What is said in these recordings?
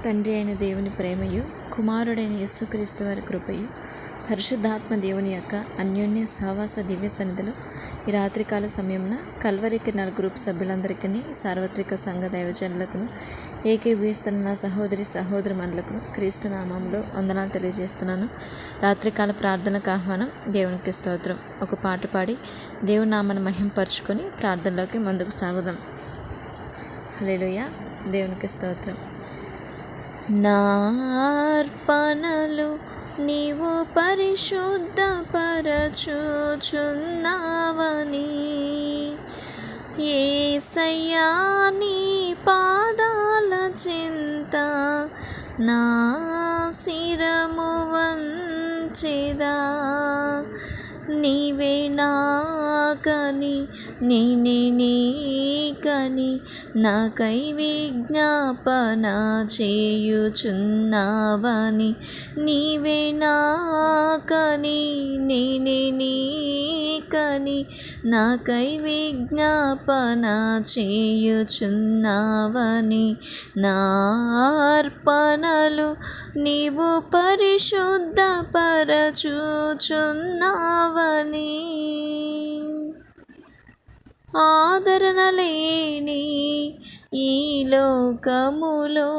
తండ్రి అయిన దేవుని ప్రేమయు, కుమారుడైన యేసుక్రీస్తు వారి కృపయు, పరిశుద్ధాత్మ దేవుని యొక్క అన్యోన్య సహవాస దివ్య సన్నిధిలో ఈ రాత్రికాల సమయంన కల్వరి కిరణాల గ్రూప్ సభ్యులందరికీ, సార్వత్రిక సంఘ దైవజనులకు, ఏకీభవిస్తున్న నా సహోదరి మండలకు క్రీస్తు నామంలో వందనాలు తెలియజేస్తున్నాను. రాత్రికాల ప్రార్థనకు ఆహ్వానం. దేవునికి స్తోత్రం. ఒక పాట పాడి దేవుని నామాన్ని మహింపరుచుకొని ప్రార్థనలోకి ముందుకు సాగుదాం. హల్లెలూయా. దేవునికి స్తోత్రం. నా అర్పణలు నీవు పరిశుద్ధపరచుచున్నావని, యేసయ్యా నీ పాదాల చెంత నా శిరము వంచెదా. నీవే నాకని నేనే నీకని నాకై విజ్ఞాపన చేయుచున్నావని, నీవే నాకని నేనే నీకని నాకై విజ్ఞాపన చేయుచున్నావని, నా అర్పణలు నీవు పరిశుద్ధపరచుచున్నావని. ఆదరణ లేని ఈ లోకములో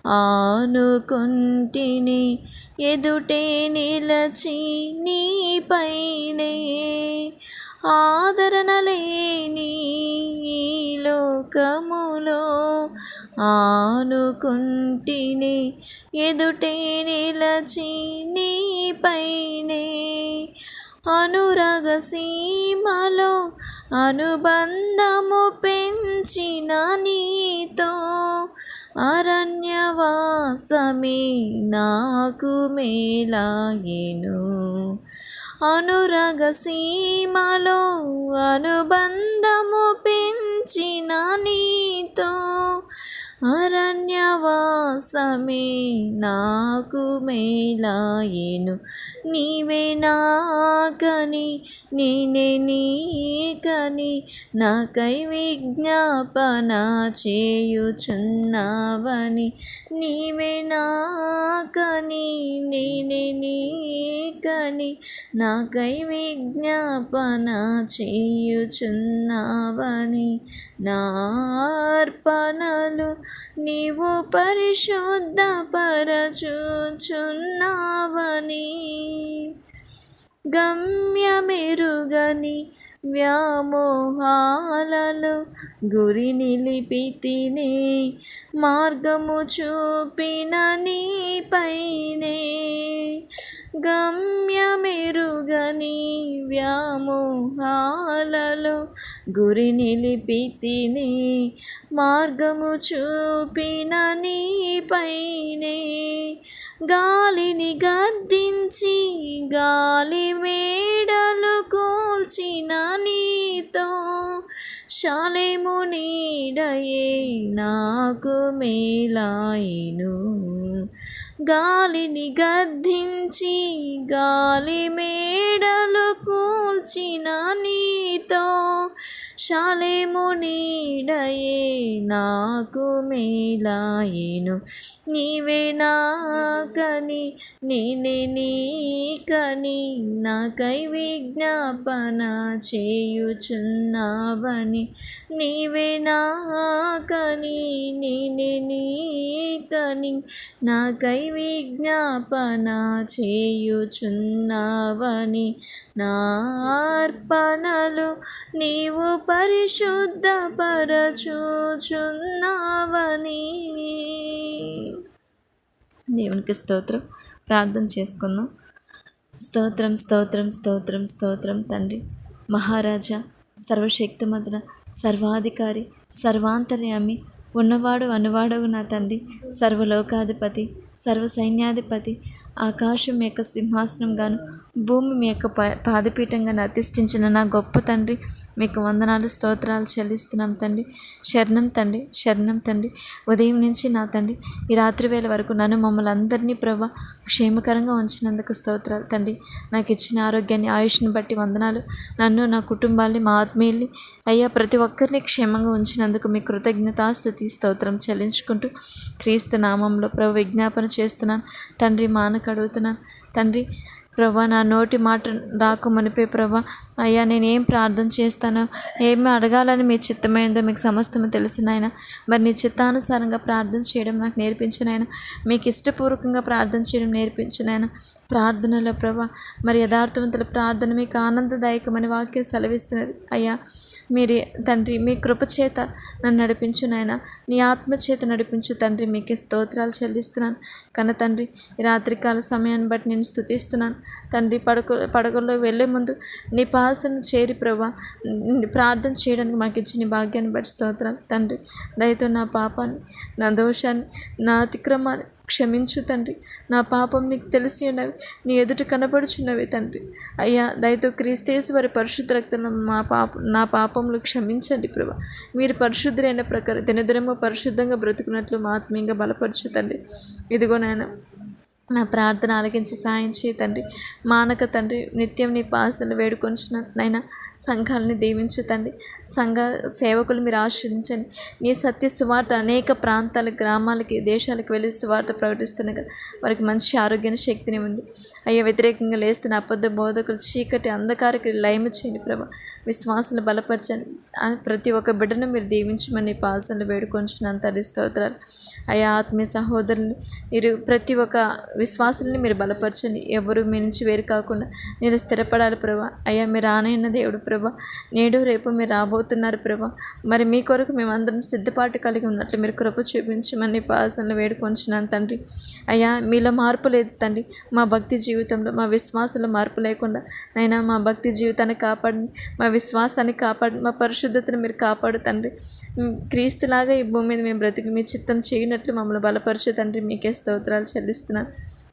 ఆనుకుంటిని, ఎదుటే నిలచి నీపైనే. ఆదరణ లేని ఈ లోకములో ఆనుకుంటిని, ఎదుటే నిలచి నీపైనే. అనురాగ సీమలో అనుబంధము పెంచిన నీతో అరణ్యవాసమే నాకు మేలాయెను. అనురాగ సీమలో అనుబంధము పెంచిన నీతో అరణ్యవాసమే నాకు మేలాయెను. నీవే నాకని నేనే నీకని నాకై విజ్ఞాపన చేయుచున్నావని, నీవే నాకని నేనే నీకని నాకై విజ్ఞాపన చేయుచున్నావని, నా అర్పణలు నీవు పరిశుద్ధపరచుచున్నావని. గమ్యమెరుగని వ్యామోహాలలో గురి నిలిపితినే, మార్గము చూపిన నీపైనే. గమ్యమెరుగని వ్యామోహాలలో గురి నిలిపితినే, మార్గము చూపిన నీపైనే. గాలిని గద్దించి గాలి వేడలు కూల్చిన నీతో షాలేము నీడయే నాకు మేలాయెను. గాలిని గద్దించి గాలి మేడలు కూల్చిన నీతో షాలేము నీడయే నాకు మేలాయెను. నీవే నాకని నేనే నీకని నాకై విజ్ఞాపన చేయుచున్నావని, నీవే నాకని నేనే నీకని నాకై విజ్ఞాపన చేయుచున్నావని, నా అర్పణలు నీవు పరిశుద్ధపరచుచున్నావని. దేవునికి స్తోత్రం. ప్రార్థన చేసుకుందాం. స్తోత్రం స్తోత్రం స్తోత్రం స్తోత్రం తండ్రి, మహారాజా, సర్వశక్తిమంతుడ, సర్వాధికారి, సర్వాంతర్యామి, ఉన్నవాడు అనువాడవు నా తండ్రి, సర్వలోకాధిపతి, సర్వ సైన్యాధిపతి, ఆకాశం యొక్క సింహాసనం గాను భూమి మీ యొక్క పాదపీఠంగా అధిష్ఠించిన నా గొప్ప తండ్రి, మీకు వందనాలు స్తోత్రాలు చెల్లిస్తున్నాం తండ్రి. శరణం తండ్రి, శరణం తండ్రి. ఉదయం నుంచి నా తండ్రి ఈ రాత్రి వేళ వరకు నన్ను మమ్మల్ని అందరినీ ప్రభా క్షేమకరంగా ఉంచినందుకు స్తోత్రాలు తండ్రి. నాకు ఇచ్చిన ఆరోగ్యాన్ని ఆయుష్ని బట్టి వందనాలు. నన్ను, నా కుటుంబాన్ని, మా ఆత్మీయుల్ని అయ్యా ప్రతి ఒక్కరిని క్షేమంగా ఉంచినందుకు మీ కృతజ్ఞతాస్తుతి స్తోత్రం చెల్లించుకుంటూ క్రీస్తు నామంలో ప్రభు విజ్ఞాపన చేస్తున్నాను తండ్రి. మానకు అడుగుతున్నాను తండ్రి. ప్రభా నా నోటి మాట రాకమునిపే ప్రభా అయ్యా నేను ఏం ప్రార్థన చేస్తానో, ఏమి అడగాలని మీ చిత్తమైనదో మీకు సమస్తము తెలుసు నాయన. మరి నీ చిత్తానుసారంగా ప్రార్థన చేయడం నాకు నేర్పించు నాయన. మీకు ఇష్టపూర్వకంగా ప్రార్థన చేయడం నేర్పించు నాయన. ప్రార్థనలో ప్రభా మరి యథార్థవంతుల ప్రార్థన మీకు ఆనందదాయకమని వాక్యం సెలవిస్తున్నది అయ్యా. మీరు తండ్రి మీ కృపచేత నన్ను నడిపించు నాయన. నీ ఆత్మచేత నడిపించు తండ్రి. మీకే స్తోత్రాలు చెల్లిస్తున్నాను కన్న తండ్రి. ఈ రాత్రికాల సమయాన్ని బట్టి నేను స్తుతిస్తున్నాను తండ్రి. పడకల్లో వెళ్ళే ముందు నీ పాసను చేరి ప్రభా ప్రార్థన చేయడానికి మాకు ఇచ్చిన భాగ్యాన్ని బట్టి స్తోత్రాలు తండ్రి. దయతో నా పాపాన్ని, నా దోషాన్ని, నా అతిక్రమాన్ని క్షమించు తండ్రి. నా పాపం నీకు తెలిసి ఉన్నవి, నీ ఎదుట కనబడుచున్నవి తండ్రి. అయ్యా దయతో క్రీస్తేసు వారి పరిశుద్ధ రక్తంలో నా పాపములు క్షమించండి ప్రభా. మీరు పరిశుద్ధులైన ప్రకారం దినదినము పరిశుద్ధంగా బ్రతుకున్నట్లు మా ఆత్మీయంగా బలపరచు తండ్రి. ఇదిగో నాయన నా ప్రార్థన ఆలకించి సాయం చేయి తండ్రి. మానక తండ్రి నిత్యం నీ పాసలు వేడుకొంచున్నాను నైనా. సంఘాలని దీవించు తండ్రి. సంఘ సేవకులు మీరు ఆశ్రయించండి. నీ సత్య సువార్త అనేక ప్రాంతాలకు, గ్రామాలకి, దేశాలకు వెళ్ళి సువార్త ప్రకటిస్తున్నాయి. వారికి మంచి ఆరోగ్యాన్ని, శక్తిని ఇవ్వండి అయ్యా. వ్యతిరేకంగా లేస్తున్న అబద్ధ బోధకులు, చీకటి అంధకారకి లయము చేయండి ప్రభా. విశ్వాసాలు బలపరచండి. ప్రతి ఒక్క బిడ్డను మీరు దీవించమని పాసనలు వేడుకొంచున్నాను తండ్రి. స్తోత్రాలు అయ్యా. ఆత్మీయ సహోదరుని ప్రతి ఒక్క విశ్వాసాలని మీరు బలపరచండి. ఎవరు మీ నుంచి వేరు కాకుండా నేను స్థిరపడాలి ప్రభా. అయ్యా మీరు ఆనైన దేవుడు ప్రభా. నేడు రేపు మీరు రాబోతున్నారు ప్రభా. మరి మీ కొరకు మేమందరం సిద్ధపాటు కలిగి ఉన్నట్లు మీరు కృప చూపించమని పాసనలు వేడుకొంచున్నాను తండ్రి. అయ్యా మీలో మార్పు లేదు తండ్రి. మా భక్తి జీవితంలో, మా విశ్వాసంలో మార్పు లేకుండా నైనా మా భక్తి జీవితాన్ని కాపాడండి, మా విశ్వాసాన్ని కాపాడు, మా పరిశుద్ధతను మీరు కాపాడు తండ్రి. క్రీస్తులాగా ఈ భూమి మీద మేము బ్రతికి మీ చిత్తం చేయనట్లు మమ్మల్ని బలపరచు తండ్రి. మీకే స్తోత్రాలు చెల్లిస్తున్నాను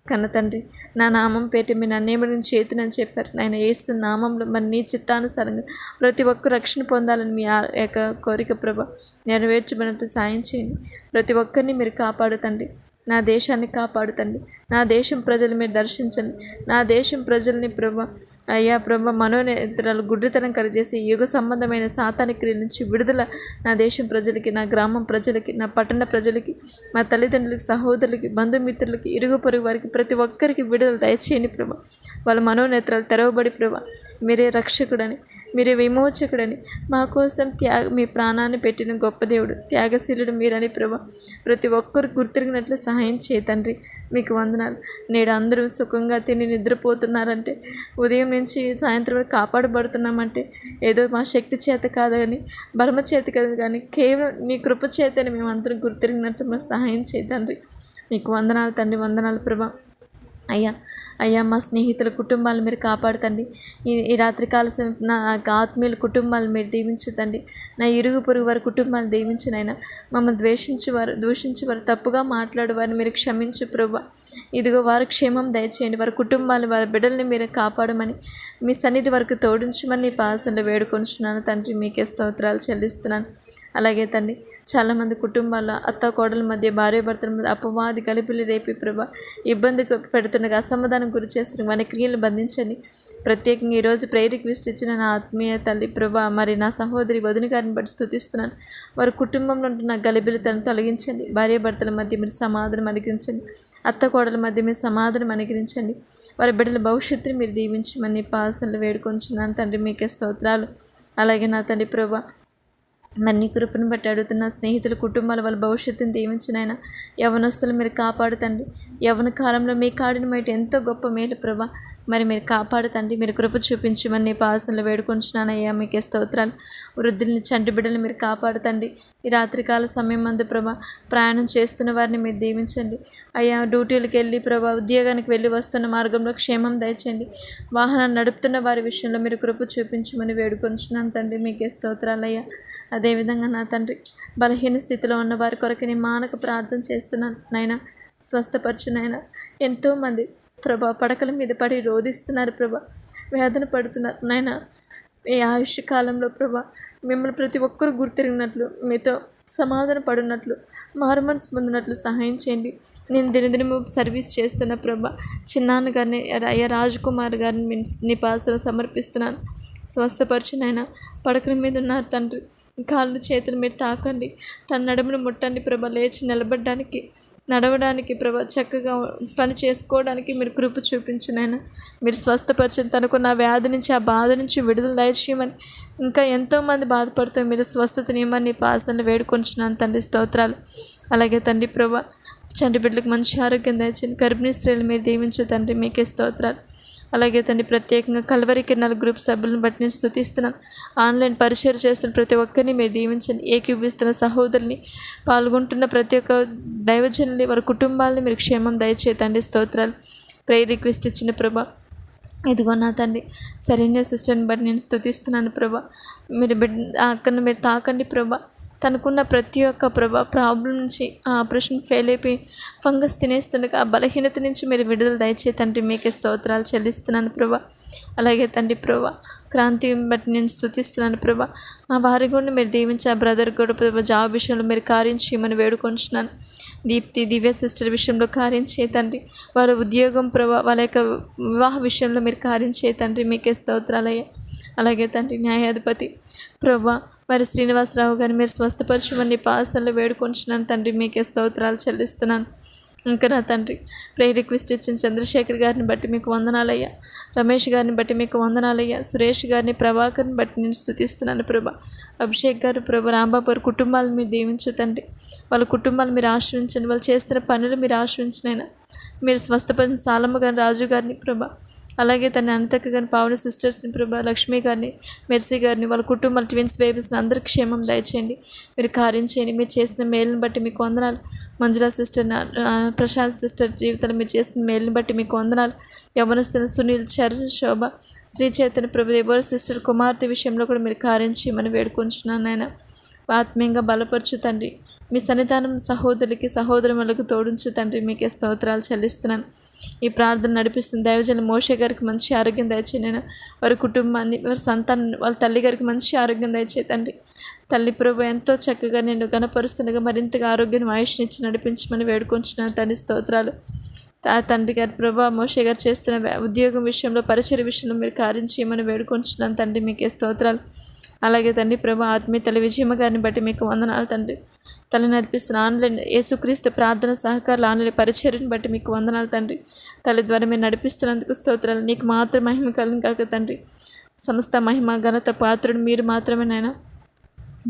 కన్న తండ్రి. నా నామం పేట మీ నన్నేమని చేతునని చెప్పారు నాయన. యేసు నామంలో మరి నీ చిత్తానుసారంగా ప్రతి ఒక్కరు రక్షణ పొందాలని మీ యొక్క కోరిక ప్రభ నెరవేర్చబడినట్టు సాయం చేయండి. ప్రతి ఒక్కరిని మీరు కాపాడు తండ్రి. నా దేశాన్ని కాపాడుతండి. నా దేశం ప్రజలు మీరు దర్శించండి. నా దేశం ప్రజల్ని ప్రభ అయ్యా ప్రభ మనోనేత్రాలు గుడ్డితనం కలిగజేసి యుగ సంబంధమైన సాతాని క్రియల నుంచి విడుదల నా దేశం ప్రజలకి, నా గ్రామం ప్రజలకి, నా పట్టణ ప్రజలకి, మా తల్లిదండ్రులకి, సహోదరులకి, బంధుమిత్రులకి, ఇరుగు పొరుగు వారికి ప్రతి ఒక్కరికి విడుదల దయచేయండి ప్రభ. వాళ్ళ మనోనేత్రాలు తెరవబడి ప్రభ మీరే రక్షకుడని, మీరే విమోచకుడని, మా కోసం మీ ప్రాణాన్ని పెట్టిన గొప్ప దేవుడు, త్యాగశీలుడు మీరని ప్రభ ప్రతి ఒక్కరు గుర్తిరిగినట్లు సహాయం చేయ తండ్రి. మీకు వందనాలు. నేడు అందరూ సుఖంగా తిని నిద్రపోతున్నారంటే, ఉదయం నుంచి సాయంత్రం వరకు కాపాడబడుతున్నామంటే ఏదో మా శక్తి చేత కాదని, బలమ చేత కాదు కానీ కేవలం నీ కృప చేతని మేమందరం గుర్తిరిగినట్టు మాకు సహాయం చేయ తండ్రి. మీకు వందనాలు తండ్రి. వందనాలు ప్రభా. అయ్యా మా స్నేహితుల కుటుంబాలు మీరు కాపాడుతండి. ఈ రాత్రికాల నా ఆత్మీయుల కుటుంబాలు మీరు దీవించుతండి. నా ఇరుగు పొరుగు వారి కుటుంబాలు దీవించినైనా. మమ్మల్ని దూషించేవారు తప్పుగా మాట్లాడేవారిని మీరు క్షమించు ప్రభా. ఇదిగో వారి క్షేమం దయచేయండి. వారి కుటుంబాలు, వారి బిడ్డల్ని మీరు కాపాడమని, మీ సన్నిధి వరకు తోడించమని పాసనలు వేడుకొంచున్నాను తండ్రి. మీకే స్తోత్రాలు చెల్లిస్తున్నాను. అలాగే తండ్రి చాలామంది కుటుంబాల అత్త కోడల మధ్య, భార్య భర్తల మధ్య అపవాది గలిపిల్లి రేపి ప్రభా ఇబ్బంది పెడుతున్నగా, అసమాధానం గురి చేస్తున్న వారి క్రియలు బంధించండి. ప్రత్యేకంగా ఈరోజు ప్రేయర్ రిక్వెస్ట్ ఇచ్చిన నా ఆత్మీయ తల్లి ప్రభా, మరి నా సహోదరి వదిన గారిని బట్టి స్తుతిస్తున్నాను. వారి కుటుంబంలో ఉంటున్న గలిబిలితను తొలగించండి. భార్య భర్తల మధ్య మీరు సమాధానం అనుగ్రహించండి. అత్త కోడల మధ్య మీరు సమాధానం అనుగ్రహించండి. వారి బిడ్డల భవిష్యత్తుని మీరు దీవించమని పాసనలు వేడుకొంచున్నాను తండ్రి. మీకే స్తోత్రాలు. అలాగే నా తండ్రి ప్రభా మరి నీ కృపను బట్టి అడుగుతున్న స్నేహితుల కుటుంబాల వాళ్ళ భవిష్యత్తుని దీవించినైనా. యవనస్తులు మీరు కాపాడుతండి. యవన కాలంలో మీ కాడిని బయట ఎంతో గొప్ప మేలు ప్రభా. మరి మీరు కాపాడుతండి. మీరు కృప చూపించమని పాసనలు వేడుకొంచున్నానయ్యా. మీకే స్తోత్రాలు. వృద్ధుల్ని, చంటి బిడ్డలు మీరు కాపాడుతండి. ఈ రాత్రికాల సమయం మందు ప్రభా ప్రయాణం చేస్తున్న వారిని మీరు దీవించండి. అయ్యా డ్యూటీలకు వెళ్ళి ప్రభా ఉద్యోగానికి వెళ్ళి వస్తున్న మార్గంలో క్షేమం దయచేయండి. వాహనాన్ని నడుపుతున్న వారి విషయంలో మీరు కృప చూపించమని వేడుకొంచున్నాను తండ్రి. మీకే స్తోత్రాలయ్యా. అదేవిధంగా నా తండ్రి బలహీన స్థితిలో ఉన్న వారి కొరకు నేను మానక ప్రార్థన చేస్తున్నాను నాయన. స్వస్థపరచు నాయన. ఎంతోమంది ప్రభా పడకల మీద పడి రోధిస్తున్నారు ప్రభా, వేదన పడుతున్నారు నాయన. ఈ ఆయుష్ కాలంలో ప్రభా మిమ్మల్ని ప్రతి ఒక్కరూ గుర్తిరిగినట్లు, మీతో సమాధాన పడినట్లు, మారు మనసు పొందినట్లు సహాయం చేయండి. నేను దినదినము సర్వీస్ చేస్తున్న ప్రభా చిన్నాన్న గారిని, అయ్యా రాజకుమార్ గారిని నీ పాసలు సమర్పిస్తున్నాను. స్వస్థపరచునైనా పడకల మీద ఉన్నారు తండ్రి, కాళ్ళు చేతులు మీరు తాకండి, తన నడుమును ముట్టండి ప్రభా, లేచి నిలబడడానికి, నడవడానికి ప్రభా, చక్కగా పని చేసుకోవడానికి మీరు కృప చూపించునైనా. మీరు స్వస్థపరచండి, తనకున్న వ్యాధి నుంచి, ఆ బాధ నుంచి విడుదల దయచేయమని. ఇంకా ఎంతోమంది బాధపడుతూ మీరు స్వస్థతనియమని పాసనలు వేడుకొంచున్నాను తండ్రి, స్తోత్రాలు. అలాగే తండ్రి ప్రభా చంటి బిడ్డలకు మంచి ఆరోగ్యం దయచేయండి. గర్భిణీ స్త్రీలు మీరు దీవించు తండ్రి, మీకే స్తోత్రాలు. అలాగే తండ్రి ప్రత్యేకంగా కల్వరి కిరణాల గ్రూప్ సభ్యులను బట్టి నేను స్తుతిస్తున్నాను. ఆన్లైన్ పరిచయం చేస్తున్న ప్రతి ఒక్కరిని మీరు దీవించండి. ఏకీభిస్తున్న సహోదరుని, పాల్గొంటున్న ప్రతి ఒక్క దైవజనుల్ని, వారి కుటుంబాలని మీరు క్షేమం దయచేతండి, స్తోత్రాలు. ప్రేయర్ రిక్వెస్ట్ ఇచ్చిన ప్రభా ఇదిగో నా తండ్రి సరైన సిస్టర్ని బట్టి నేను స్తుతిస్తున్నాను ప్రభా. మీరు అక్కడిని మీరు తాకండి ప్రభా. తనకున్న ప్రతి ఒక్క ప్రాబ్లం నుంచి, ఆ ఆపరేషన్ ఫెయిల్ అయిపోయి ఫంగస్ తినేస్తుండగా ఆ బలహీనత నుంచి మీరు విడుదల దయచే తండ్రి, మీకే స్తోత్రాలు చెల్లిస్తున్నాను ప్రభా. అలాగే తండ్రి ప్రభా క్రాంతి బట్టి నేను స్తుతిస్తున్నాను ప్రభా. ఆ వారి కూడా మీరు దీవించి, ఆ బ్రదర్ కూడా ప్రభా జాబ్ విషయంలో మీరు కార్యం చేయమని వేడుకొంచున్నాను. దీప్తి దివ్య సిస్టర్ విషయంలో కార్యం తండ్రి, వారి ఉద్యోగం ప్రభా, వాళ్ళ యొక్క వివాహ విషయంలో మీరు కార్యం తండ్రి, మీకే స్తోత్రాలయ్యా. అలాగే తండ్రి న్యాయాధిపతి ప్రభా మరి శ్రీనివాసరావు గారిని మీరు స్వస్థపరచమని పాసనలు వేడుకొంచున్నాను తండ్రి, మీకే స్తోత్రాలు చెల్లిస్తున్నాను. ఇంకా నా తండ్రి ప్రేయర్ రిక్వెస్ట్ ఇచ్చిన చంద్రశేఖర్ గారిని బట్టి మీకు వందనాలయ్యా. రమేష్ గారిని బట్టి మీకు వందనాలయ్యా. సురేష్ గారిని, ప్రభాకర్ని బట్టి నేను స్తుతిస్తున్నాను ప్రభా. అభిషేక్ గారు ప్రభా, రాంబాబు గారు కుటుంబాలను మీరు దీవించు తండ్రి, వాళ్ళ కుటుంబాలు మీరు ఆశ్రయించండి, వాళ్ళు చేస్తున్న పనులు మీరు ఆశ్రయించినైనా. మీరు స్వస్థపరిచిన సాలమ్మ గారిని, రాజు గారిని ప్రభా, అలాగే తన అనంతక్క గారిని, పావని సిస్టర్స్ని ప్రభా, లక్ష్మి గారిని, మెర్సీ గారిని, వాళ్ళ కుటుంబాల ట్విన్స్ బేబీస్ని అందరికీ క్షేమం దయచేయండి, మీరు కార్యం చేయండి. మీరు చేసిన మేలుని బట్టి మీకు వందనాలు. మంజులా సిస్టర్, ప్రశాంత్ సిస్టర్ జీవితంలో మీరు చేసిన మేలుని బట్టి మీకు వందనాలు. యవనస్తున్న సునీల్, చరణ్, శోభ, శ్రీ చైతన్య ప్రభు, ఎవరి సిస్టర్ కుమార్తె విషయంలో కూడా మీరు కార్యం చేయమని వేడుకుంటున్నాను నాయన. ఆత్మీయంగా బలపరచు తండ్రి, మీ సన్నిధానం సహోదరులకి సహోదరులకు తోడించు తండ్రి, మీకే స్తోత్రాలు చెల్లిస్తున్నాను. ఈ ప్రార్థన నడిపిస్తున్న దైవజన మోషే గారికి మంచి ఆరోగ్యం దయచేయను, వారి కుటుంబాన్ని, వారి సంతానాన్ని, వాళ్ళ తల్లి గారికి మంచి ఆరోగ్యం దయచేతండి. తల్లి ప్రభు ఎంతో చక్కగా నేను గణపరుస్తుండగా మరింతగా ఆరోగ్యం ఆయుష్నిచ్చి నడిపించమని వేడుకొంచున్నాను తండ్రి, స్తోత్రాలు. తండ్రి గారి ప్రభా మోషే గారు చేస్తున్న ఉద్యోగం విషయంలో, పరిచయ విషయంలో మీరు కార్యం చేయమని వేడుకొంచున్నాను తండ్రి, మీకే స్తోత్రాలు. అలాగే తండ్రి ప్రభా ఆత్మీయ తల్లి విజయమ్మ గారిని బట్టి మీకు వందనాలు తండ్రి. తల్లి నడిపిస్తున్న ఆన్లైన్ యేసుక్రీస్తు ప్రార్థన సహకారాలు ఆన్లైన్ పరిచర్ని బట్టి మీకు వందనాలు తండ్రి. తల్లి ద్వారా మీరు నడిపిస్తున్నందుకు స్తోత్రాలు. నీకు మాత్రం మహిమ కలుగును కాక తండ్రి. సమస్త మహిమ ఘనత పాత్రుడు మీరు మాత్రమే నాయన.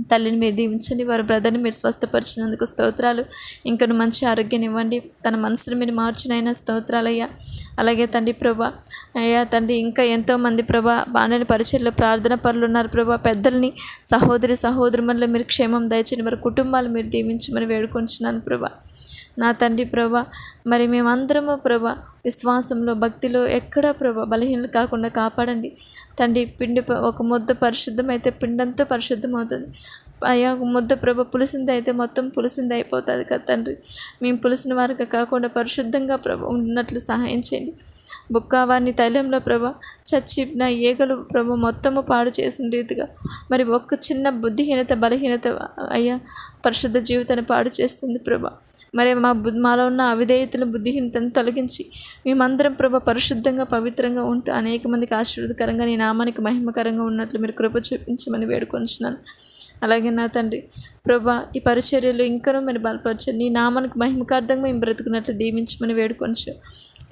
తల్లిని మీరు దీవించండి, వారి బ్రదర్ని మీరు స్వస్థపరిచినందుకు స్తోత్రాలు. ఇంకను మంచి ఆరోగ్యాన్ని ఇవ్వండి, తన మనసును మీరు మార్చినైనా స్తోత్రాలయ్యా. అలాగే తండ్రి ప్రభా అయ్యా తండ్రి, ఇంకా ఎంతోమంది ప్రభా బాణని పరిచయలో ప్రార్థన పరులు ఉన్నారు ప్రభా. పెద్దల్ని, సహోదరుమల్లో మీరు క్షేమం దయచేయండి, వారి కుటుంబాలు మీరు దీవించమని వేడుకొంచున్నాను ప్రభా. నా తండ్రి ప్రభా మరి మేమందరము ప్రభా విశ్వాసంలో, భక్తిలో ఎక్కడా ప్రభా బలహీనలు కాకుండా కాపాడండి తండ్రి. పిండి ఒక ముద్ద పరిశుద్ధమైతే పిండంతో పరిశుద్ధం అవుతుంది అయ్యా. ఒక ముద్ద ప్రభ పులిసింది అయితే మొత్తం పులిసింది అయిపోతుంది కదా తండ్రి. మేము పులిసిన వారికి కాకుండా పరిశుద్ధంగా ప్రభ ఉన్నట్లు సహాయం చేయండి. బుక్కావారిని తైలంలో ప్రభ చచ్చిన ఈగలు ప్రభ మొత్తము పాడు చేసిన రీతిగా మరి ఒక్క చిన్న బుద్ధిహీనత, బలహీనత అయ్యా పరిశుద్ధ జీవితాన్ని పాడు చేస్తుంది ప్రభ. మరి మాలో ఉన్న అవిధేయతలు, బుద్ధిహీనతను తొలగించి మేమందరం ప్రభ పరిశుద్ధంగా, పవిత్రంగా ఉంటూ అనేక మందికి ఆశీర్వాదకరంగా, నీ నామానికి మహిమకరంగా ఉన్నట్లు మీరు కృప చూపించమని వేడుకొంచున్నాను. అలాగే నా తండ్రి ప్రభా ఈ పరిచర్యలు ఇంకనూ మీరు బలపరచండి, నీ నామానికి మహిమకార్థంగా మేము బ్రతుకున్నట్లు దీవించమని వేడుకొంచు.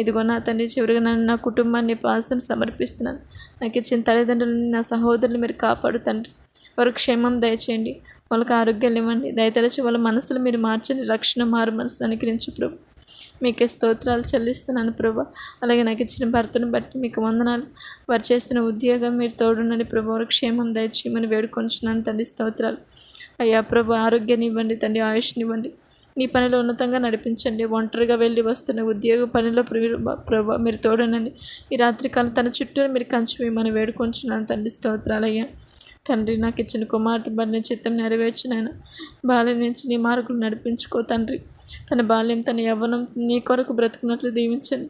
ఇదిగో నా తండ్రి చివరిగా నన్ను, నా కుటుంబాన్ని పాసం సమర్పిస్తున్నాను. నాకు ఇచ్చిన తల్లిదండ్రులని, నా సహోదరులు మీరు కాపాడు తండ్రి. వారు క్షేమం దయచేయండి, వాళ్ళకి ఆరోగ్యాలు ఇవ్వండి, దయతలచి వాళ్ళ మనసులు మీరు మార్చండి, రక్షణ మారు మనసును అనుగ్రహించు ప్రభు. మీకే స్తోత్రాలు చెల్లిస్తున్నాను ప్రభా. అలాగే నాకు ఇచ్చిన భర్తను బట్టి మీకు వందనాలు. వారు చేస్తున్న ఉద్యోగం మీరు తోడున్నది ప్రభు, వారు క్షేమం దయచేయమని వేడుకొంచున్నాను తండ్రి, స్తోత్రాలు. అయ్యా ప్రభు ఆరోగ్యాన్ని ఇవ్వండి తండ్రి, ఆయుష్ని ఇవ్వండి, నీ పనిలో ఉన్నతంగా నడిపించండి. ఒంటరిగా వెళ్ళి వస్తున్న ఉద్యోగ పనిలో ప్రభా మీరు తోడనండి. ఈ రాత్రికాలం తన చుట్టూ మీరు కంచి వేయమని వేడుకొంచున్నాను తండ్రి, స్తోత్రాలయ్యా. తండ్రి నాకు ఇచ్చిన కుమార్తె బలిని చిత్తం నెరవేర్చినైనా బాల్యం నుంచి నీ మార్గం నడిపించుకో తండ్రి. తన బాల్యం, తన యవ్వనం నీ కొరకు బ్రతుకున్నట్లు దీవించండి.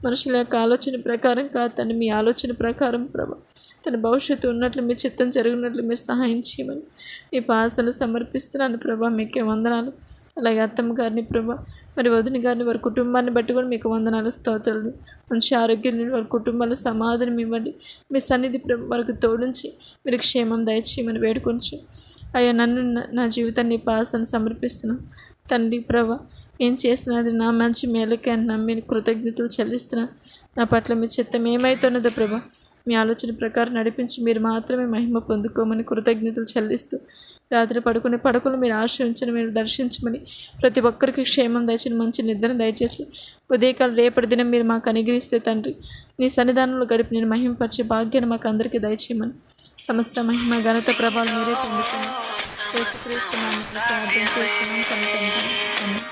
మనుషుల యొక్క ఆలోచన ప్రకారం కాదు తండ్రి, మీ ఆలోచన ప్రకారం ప్రభా తన భవిష్యత్తు ఉన్నట్లు మీ చిత్తం జరిగినట్లు మీరు సహాయం చేయమని మీ పాసలు సమర్పిస్తున్నాను ప్రభా. మీకే వందనాలు. అలాగే అత్తమ్మ గారిని ప్రభా, మరి వదిన గారిని, వారి కుటుంబాన్ని బట్టి కూడా మీకు వందనాలు, స్తోత్రాలు. మంచి ఆరోగ్యం, వారి కుటుంబాల సమాధానం ఇవ్వండి. మీ సన్నిధి ప్రభు వారికి తోడించి మీరు క్షేమం దయచేయమని వేడుకొంచు. అయ్యా, నన్ను నా జీవితాన్ని పాసను సమర్పిస్తున్నాను తండ్రి ప్రభా. ఏం చేసినది నా మంచి మేలకే అని నమ్మి కృతజ్ఞతలు చెల్లిస్తున్నాను. నా పట్ల మీ చిత్తం ఏమైతున్నదో ప్రభా, మీ ఆలోచన ప్రకారం నడిపించి మీరు మాత్రమే మహిమ పొందుకోమని కృతజ్ఞతలు చెల్లిస్తూ, రాత్రి పడుకునే పడకలు మీరు ఆశ్రయించని, మీరు దర్శించమని, ప్రతి ఒక్కరికి క్షేమం దయచిన, మంచి నిద్ర దయచేసి ఉదయకాలం రేపటి దినం మీరు మాకు అనుగ్రహిస్తే తండ్రి, నీ సన్నిధానంలో గడిపి నేను మహిమపరిచే భాగ్యాన్ని మాకు అందరికీ దయచేయమని, సమస్త మహిమ ఘనత ప్రభావం మీరే పొందుకొని ప్రార్థన చేస్తున్నాం తండ్రి.